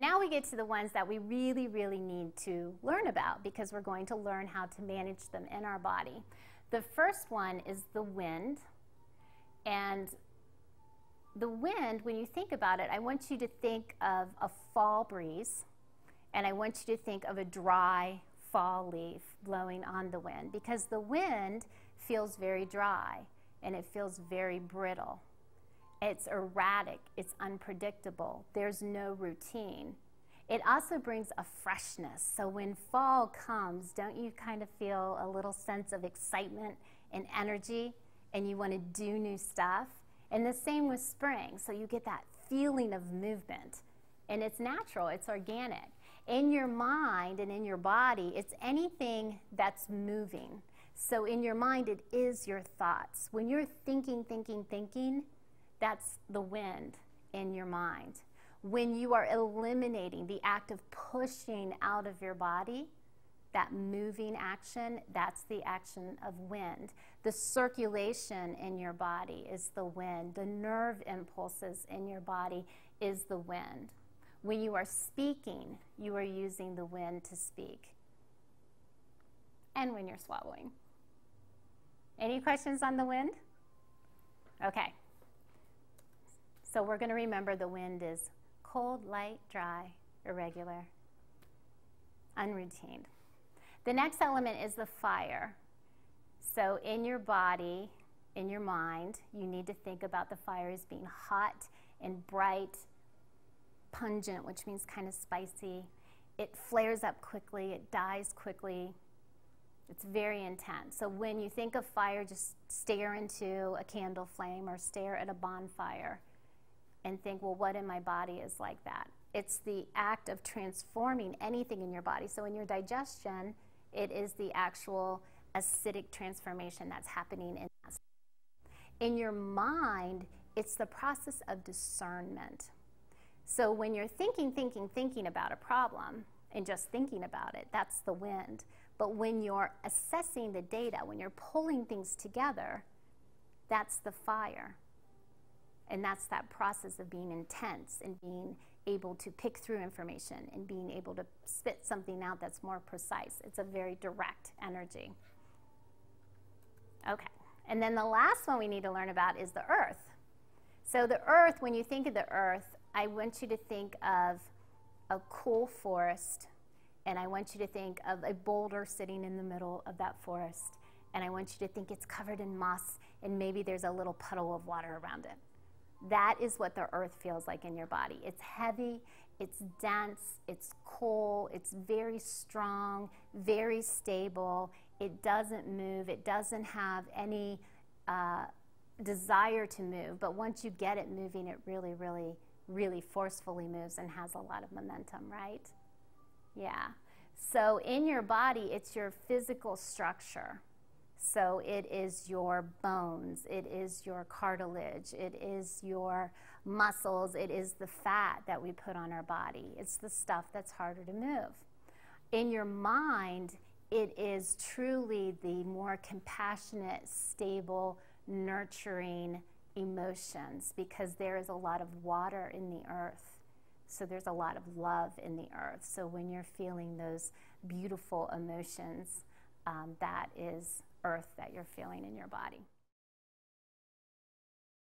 Now we get to the ones that we really, really need to learn about because we're going to learn how to manage them in our body. The first one is the wind. And the wind, when you think about it, I want you to think of a fall breeze, and I want you to think of a dry fall leaf blowing on the wind, because the wind feels very dry and it feels very brittle. It's erratic, it's unpredictable, there's no routine. It also brings a freshness. So when fall comes, don't you kind of feel a little sense of excitement and energy, and you want to do new stuff? And the same with spring. So you get that feeling of movement, and it's natural, it's organic. In your mind and in your body, it's anything that's moving. So in your mind, it is your thoughts. When you're thinking, that's the wind in your mind. When you are eliminating, the act of pushing out of your body, that moving action, that's the action of wind. The circulation in your body is the wind. The nerve impulses in your body is the wind. When you are speaking, you are using the wind to speak. And when you're swallowing. Any questions on the wind? Okay. So we're going to remember the wind is cold, light, dry, irregular, unroutine. The next element is the fire. So in your body, in your mind, you need to think about the fire as being hot and bright, pungent, which means kind of spicy. It flares up quickly, it dies quickly. It's very intense. So when you think of fire, just stare into a candle flame or stare at a bonfire and think, well, what in my body is like that? It's the act of transforming anything in your body. So in your digestion, it is the actual acidic transformation that's happening in us. In your mind, it's the process of discernment. So when you're thinking about a problem and just thinking about it, that's the wind. But when you're assessing the data, when you're pulling things together, that's the fire. And that's that process of being intense and being able to pick through information and being able to spit something out that's more precise. It's a very direct energy. Okay, and then the last one we need to learn about is the earth. So the earth, when you think of the earth, I want you to think of a cool forest, and I want you to think of a boulder sitting in the middle of that forest, and I want you to think it's covered in moss, and maybe there's a little puddle of water around it. That is what the earth feels like in your body. It's heavy, it's dense, it's cool, it's very strong, very stable. It doesn't move, it doesn't have any desire to move, but once you get it moving, it really, really, really forcefully moves and has a lot of momentum, right? Yeah. So in your body, it's your physical structure. So it is your bones, it is your cartilage, it is your muscles, it is the fat that we put on our body. It's the stuff that's harder to move. In your mind, it is truly the more compassionate, stable, nurturing emotions, because there is a lot of water in the earth. So there's a lot of love in the earth. So when you're feeling those beautiful emotions, that is earth that you're feeling in your body.